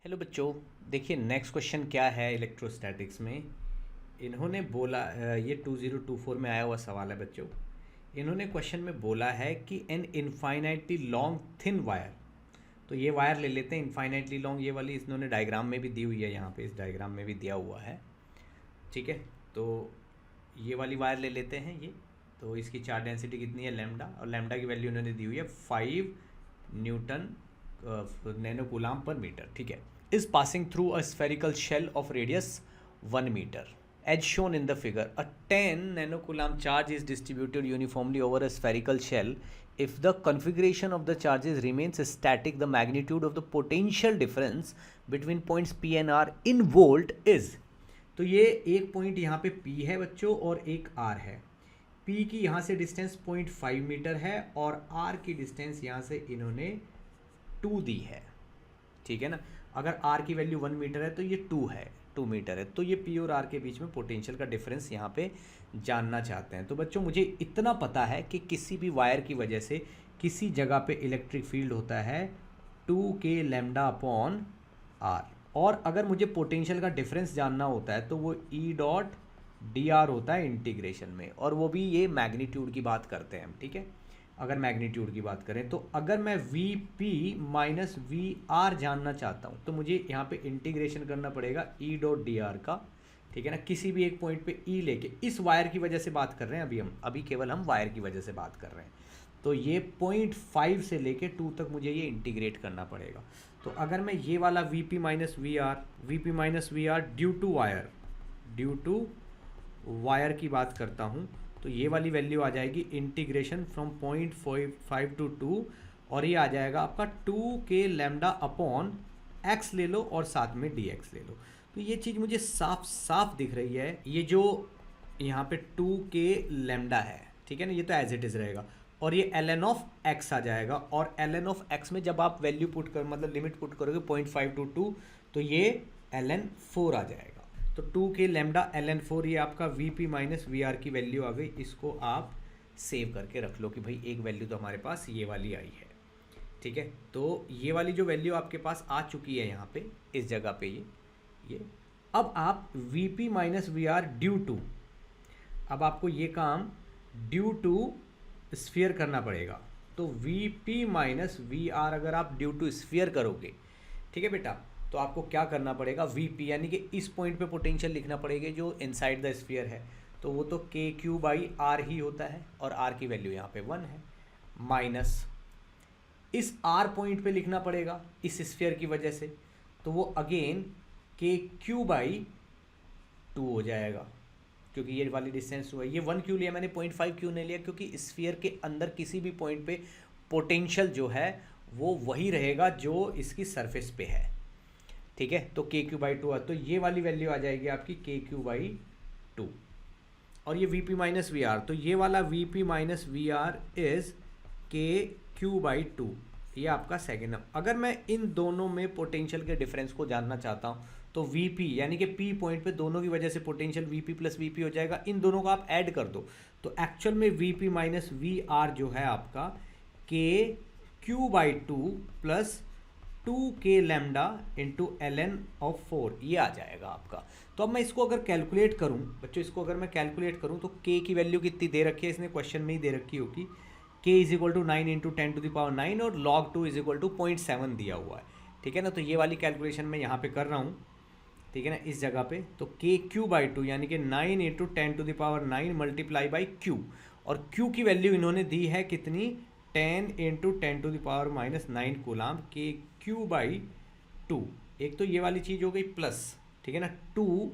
Hello बच्चों। देखिए next question क्या है इलेक्ट्रोस्टैटिक्स में। इन्होंने बोला ये 2024 में आया हुआ सवाल है बच्चों। इन्होंने क्वेश्चन में बोला है कि an infinitely long thin wire. तो ये वायर ले लेते हैं इनफाइनाइटली लॉन्ग, ये वाली इन्होंने डायग्राम में भी दी हुई है, यहाँ पे इस डायग्राम में भी दिया हुआ है। ठीक है, तो ये वाली वायर ले लेते हैं ये। तो इसकी चार्ज डेंसिटी कितनी है, लैम्डा, और लैम्डा की वैल्यू इन्होंने दी हुई है 5 न्यूटन नैनो कूलाम पर मीटर। ठीक है, is passing through a spherical shell of radius 1 meter. As shown in the figure, a 10 nanocoulomb charge is distributed uniformly over a spherical shell. If the configuration of the charges remains static, the magnitude of the potential difference between points P and R in volt is. तो ये एक point यहाँ पे P है बच्चों और एक R है। P की यहाँ से डिस्टेंस 0.5 मीटर है और R की डिस्टेंस यहाँ से इन्होंने 2 दी है। ठीक है ना, अगर R की वैल्यू 1 मीटर है तो ये 2 मीटर है। तो ये P और R के बीच में पोटेंशियल का डिफरेंस यहाँ पे जानना चाहते हैं। तो बच्चों मुझे इतना पता है कि किसी भी वायर की वजह से किसी जगह पे इलेक्ट्रिक फील्ड होता है 2k लैम्डा अपॉन R, और अगर मुझे पोटेंशियल का डिफरेंस जानना होता है तो वो E डॉट डी आर होता है इंटीग्रेशन में, और वो भी ये मैग्नीट्यूड की बात करते हैं हम। ठीक है, अगर मैग्नीट्यूड की बात करें तो अगर मैं V P minus V R जानना चाहता हूँ तो मुझे यहाँ पे इंटीग्रेशन करना पड़ेगा ई डॉट डी आर का। ठीक है ना, किसी भी एक पॉइंट पे ई लेके, इस वायर की वजह से बात कर रहे हैं अभी केवल हम वायर की वजह से बात कर रहे हैं। तो ये 0.5 से लेके 2 तक मुझे ये इंटीग्रेट करना पड़ेगा। तो अगर मैं ये वाला V P minus V R due to wire की बात करता हूँ तो ये वाली वैल्यू आ जाएगी इंटीग्रेशन फ्रॉम 0.5 टू 2, और ये आ जाएगा आपका 2k लैम्डा अपॉन x ले लो और साथ में dx ले लो। तो ये चीज़ मुझे साफ साफ दिख रही है, ये जो यहाँ पे 2k लैम्डा है, ठीक है ना, ये तो एज इट इज़ रहेगा, और ये ln ऑफ x आ जाएगा, और ln ऑफ x में जब आप वैल्यू पुट कर मतलब लिमिट पुट करोगे 0.5 टू 2 तो ये ln 4 आ जाएगा। तो 2k लैम्डा ln 4 ये आपका Vp माइनस वी आर की वैल्यू आ गई। इसको आप सेव करके रख लो कि भाई एक वैल्यू तो हमारे पास ये वाली आई है। ठीक है, तो ये वाली जो वैल्यू आपके पास आ चुकी है यहाँ पे इस जगह पे ये अब आप Vp minus V R due to, अब आपको ये काम ड्यू टू स्फीयर करना पड़ेगा। तो Vp माइनस वी आर अगर आप ड्यू टू स्फीयर करोगे, ठीक है बेटा, तो आपको क्या करना पड़ेगा, Vp यानी कि इस पॉइंट पे पोटेंशियल लिखना पड़ेगा जो इनसाइड द स्फीयर है, तो वो तो के क्यू बाई आर ही होता है, और आर की वैल्यू यहाँ पे 1 है, माइनस इस आर पॉइंट पे लिखना पड़ेगा इस स्फीयर की वजह से, तो वो अगेन के क्यू बाई 2 हो जाएगा, क्योंकि ये वाली डिस्टेंस हुआ है। ये 1 क्यों लिया मैंने, 0.5 क्यों नहीं लिया, क्योंकि स्फीयर के अंदर किसी भी पॉइंट पे पोटेंशियल जो है वो वही रहेगा जो इसकी सरफेस पे है। ठीक है, तो के क्यू बाई 2, तो ये वाली वैल्यू आ जाएगी आपकी के क्यू बाई 2, और ये V P minus V R, तो ये वाला V P minus V R is K Q by 2, ये आपका सेकेंड। अगर मैं इन दोनों में पोटेंशियल के डिफरेंस को जानना चाहता हूँ तो वी पी यानी कि पी पॉइंट पे दोनों की वजह से potential V P plus V P हो जाएगा, इन दोनों को आप ऐड कर दो तो एक्चुअल में V P minus V R जो है आपका K Q by 2 plus 2k lambda into ln of 4 ये आ जाएगा आपका। तो अब मैं इसको अगर कैलकुलेट करूं बच्चों, इसको अगर मैं कैलकुलेट करूं तो k की वैल्यू कितनी दे रखी है, इसने क्वेश्चन में ही दे रखी होगी, k is equal to 9 into 10 to the power 9 और log 2 इज इक्वल टू 0.7 दिया हुआ है। ठीक है ना, तो ये वाली कैलकुलेशन मैं यहाँ पे कर रहा हूँ, ठीक है ना, इस जगह पे। तो के क्यू बाई 2 यानी कि 9 into 10 to the power 9 multiply by Q, और क्यू की वैल्यू इन्होंने दी है कितनी, 10 into 10 to the power minus 9 coulomb K Q by 2। एक तो ये वाली चीज़ हो गई प्लस, ठीक है ना, 2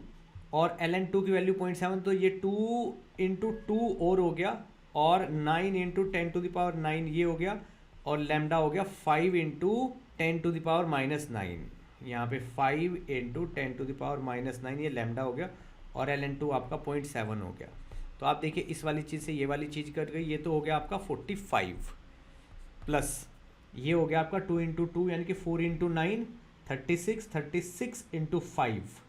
और ln 2 की वैल्यू 0.7, तो ये 2 इंटू 2 और हो गया, और 9 इंटू 10 टू द पावर 9 ये हो गया, और लैम्डा हो गया 5 into 10 to the power minus 9, यहाँ पे 5 into 10 to the power minus 9 ये लैम्डा हो गया, और ln 2 आपका 0.7 हो गया। तो आप देखिए इस वाली चीज़ से ये वाली चीज़ कट गई, ये तो हो गया आपका 45 प्लस ये हो गया आपका 2 इंटू 2 यानी कि 4 इंटू 9 36 इंटू 5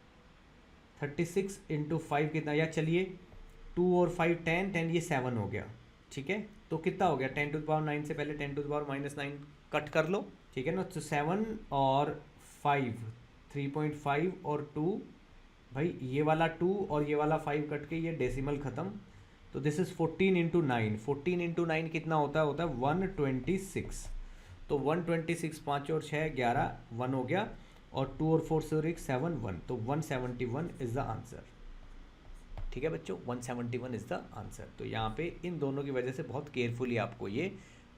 36 इंटू 5 कितना, या चलिए 2 और 5 10 ये 7 हो गया। ठीक है, तो कितना हो गया, 10 टू द पावर 9 से पहले 10 to the power minus 9 cut कर लो, ठीक है ना, तो 7 और 5 3.5 और 2, भाई ये वाला 2 और ये वाला 5 कट के ये डेसिमल ख़त्म, तो दिस इज़ 14 इंटू 9, 14 इंटू 9 कितना होता है 126। तो 126, 5 और 6 11, 1 हो गया, और 2 और 4 से 7 1, तो 171 इज़ द आंसर। ठीक है बच्चों, 171 इज़ द आंसर। तो यहाँ पे इन दोनों की वजह से बहुत केयरफुली आपको ये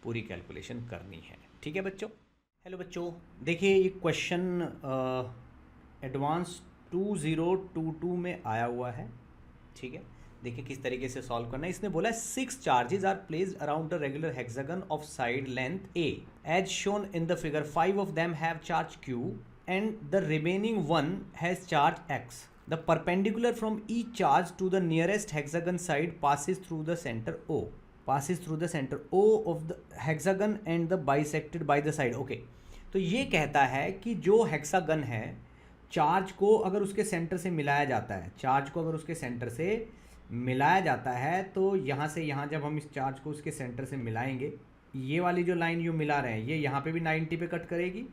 पूरी कैलकुलेशन करनी है। ठीक है बच्चों। हेलो बच्चों, देखिए ये क्वेश्चन एडवांस 2022 में आया हुआ है। ठीक है, देखिए किस तरीके से सॉल्व करना है। इसने बोला है 6 charges are placed around the regular hexagon of side length A as shown in the figure. 5 of them have charge q and the remaining one has charge x. The perpendicular from each charge to the nearest hexagon side passes through the center O. Passes through the center O of the hexagon and the bisected by the side. Okay. तो ये कहता है कि जो hexagon है, charge को अगर उसके सेंटर से मिलाया जाता है, चार्ज को अगर उसके सेंटर से मिलाया जाता है, तो यहाँ से यहाँ जब हम इस चार्ज को उसके सेंटर से मिलाएंगे, ये वाली जो लाइन यू मिला रहे हैं, ये यहाँ पे भी 90 पे कट करेगी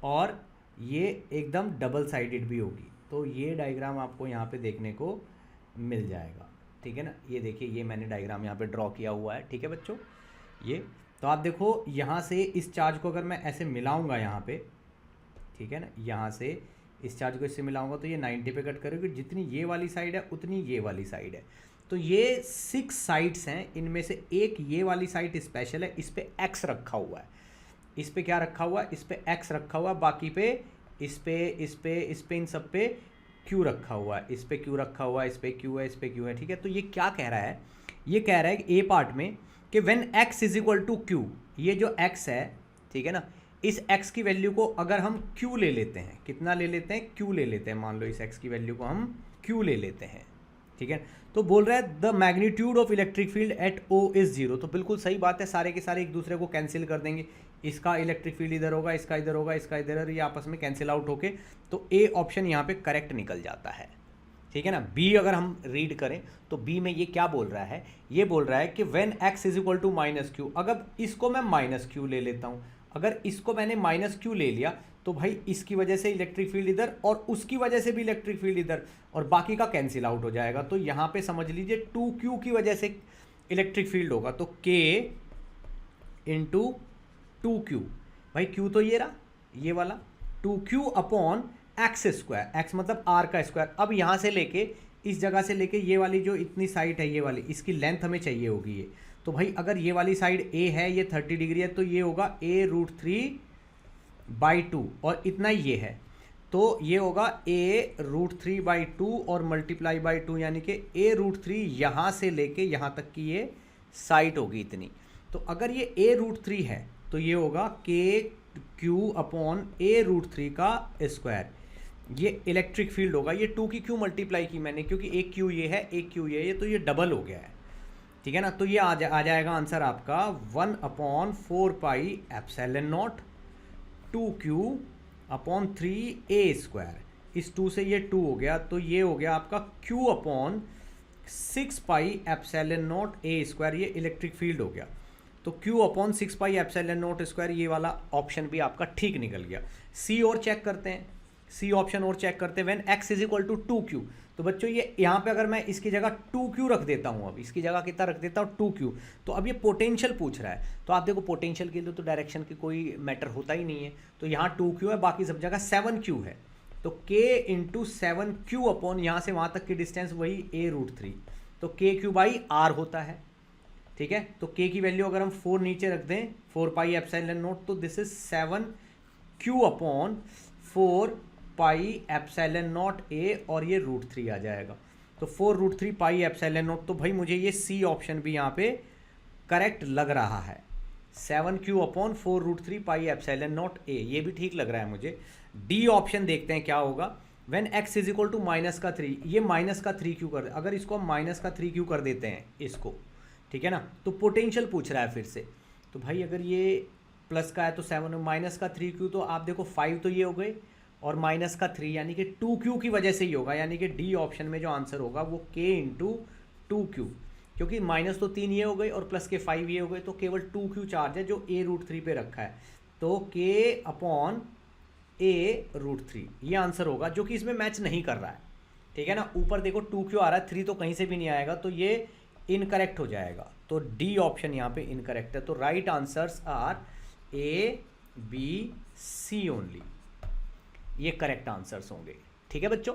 और ये एकदम डबल साइडेड भी होगी। तो ये डायग्राम आपको यहाँ पे देखने को मिल जाएगा। ठीक है ना, ये देखिए, ये मैंने डायग्राम यहाँ पे ड्रॉ किया हुआ है। ठीक है बच्चों, ये तो आप देखो यहाँ से इस चार्ज को अगर मैं ऐसे मिलाऊंगा यहाँ पे, ठीक है ना, यहाँ से इस चार्ज को इससे मिलाऊंगा तो ये 90 पे कट करेगी। जितनी ये वाली साइड है उतनी ये वाली साइड है। तो ये 6 साइड्स हैं, इनमें से एक ये वाली साइड स्पेशल है, इस पर एक्स रखा हुआ है। इस पे क्या रखा हुआ है, इस पे x रखा हुआ है, बाकी पे इस पे इन सब पे q रखा हुआ है, इस पे q रखा हुआ है, इस पे q है, इस पे q है। ठीक है, तो ये क्या कह रहा है, ये कह रहा है कि a पार्ट में कि when x is equal to q, ये जो x है, ठीक है ना, इस x की वैल्यू को अगर हम q ले लेते हैं, कितना ले लेते हैं, q ले लेते हैं, मान लो इस x की वैल्यू को हम q ले लेते हैं। ठीक है, तो बोल रहा है the magnitude of electric field at O is 0। तो बिल्कुल सही बात है, सारे के सारे एक दूसरे को कैंसिल कर देंगे। इसका इलेक्ट्रिक फील्ड इधर होगा, इसका इधर होगा, इसका इधर, ये आपस में कैंसिल आउट होके तो ए ऑप्शन यहाँ पे करेक्ट निकल जाता है। ठीक है ना। बी अगर हम रीड करें तो बी में ये क्या बोल रहा है, ये बोल रहा है कि when x is equal to minus Q, अगर इसको मैं माइनस क्यू ले लेता हूँ, अगर इसको मैंने माइनस क्यू ले लिया तो भाई इसकी वजह से इलेक्ट्रिक फील्ड इधर और उसकी वजह से भी इलेक्ट्रिक फील्ड इधर और बाकी का कैंसिल आउट हो जाएगा। तो यहाँ पे समझ लीजिए 2q की वजह से इलेक्ट्रिक फील्ड होगा, तो k इंटू 2q, भाई q तो ये रहा, ये वाला 2q upon x square, x मतलब r का स्क्वायर। अब यहाँ से लेके इस जगह से लेके ये वाली जो इतनी साइड है, ये वाली, इसकी लेंथ हमें चाहिए होगी ये। तो भाई अगर ये वाली साइड a है, ये 30 डिग्री है, तो ये होगा a√3/2 और इतना ये है, तो ये होगा a√3/2 और मल्टीप्लाई बाई 2, यानी कि a√3 यहाँ से लेके यहाँ तक की ये साइड होगी इतनी। तो अगर ये a√3 है तो ये होगा kq अपॉन a√3 का स्क्वायर, ये इलेक्ट्रिक फील्ड होगा। ये 2 की क्यू मल्टीप्लाई की मैंने, क्योंकि एक क्यू ये है, एक क्यू ये है, तो ये डबल हो गया है। ठीक है ना, तो ये आ जाएगा आंसर आपका 1/4πε0 2q अपॉन 3a²। इस 2 से ये 2 हो गया, तो ये हो गया आपका q अपॉन 6πε0a², ये इलेक्ट्रिक फील्ड हो गया। तो q अपॉन 6πε0², ये वाला ऑप्शन भी आपका ठीक निकल गया। सी और चेक करते हैं, सी ऑप्शन और चेक करते हैं, when x is equal to 2q। तो बच्चों ये यहाँ पे अगर मैं इसकी जगह 2q रख देता हूँ, अब इसकी जगह कितना रख देता हूँ 2q, तो अब ये पोटेंशियल पूछ रहा है। तो आप देखो पोटेंशियल के लिए तो डायरेक्शन की कोई मैटर होता ही नहीं है, तो यहाँ 2q है, बाकी सब जगह 7q है, तो k इंटू 7q अपॉन यहाँ से वहाँ तक की डिस्टेंस वही a√3, तो kq/r होता है। ठीक है, तो k की वैल्यू अगर हम 4 नीचे रख दें 4πε0, तो this is 7q upon 4πε0a और ये √3 आ जाएगा, तो 4√3πε0। तो भाई मुझे ये सी ऑप्शन भी यहाँ पे करेक्ट लग रहा है, 7q अपॉन 4√3πε0a, ये भी ठीक लग रहा है मुझे। डी ऑप्शन देखते हैं क्या होगा, when x is equal to -3, ये -3q कर, अगर इसको हम -3q कर देते हैं इसको, ठीक है ना, तो पोटेंशियल पूछ रहा है फिर से। तो भाई अगर ये प्लस का है तो 7 -3q, तो आप देखो 5 तो ये हो गए और -3 यानी कि 2q की वजह से ही होगा, यानी कि डी ऑप्शन में जो आंसर होगा वो k इंटू 2q, क्योंकि माइनस तो 3 ये हो गए और प्लस के 5 ये हो गए, तो केवल 2q चार्ज है जो a√3 पे रखा है, तो k अपॉन a√3, ये आंसर होगा, जो कि इसमें मैच नहीं कर रहा है, ठीक है ना। ऊपर देखो 2 क्यों आ रहा है, 3 तो कहीं से भी नहीं आएगा, तो ये इनकरेक्ट हो जाएगा, तो डी ऑप्शन यहाँ पे इनकरेक्ट है। तो right answers are A, B, C only, ये करेक्ट आंसर्स होंगे, ठीक है बच्चों।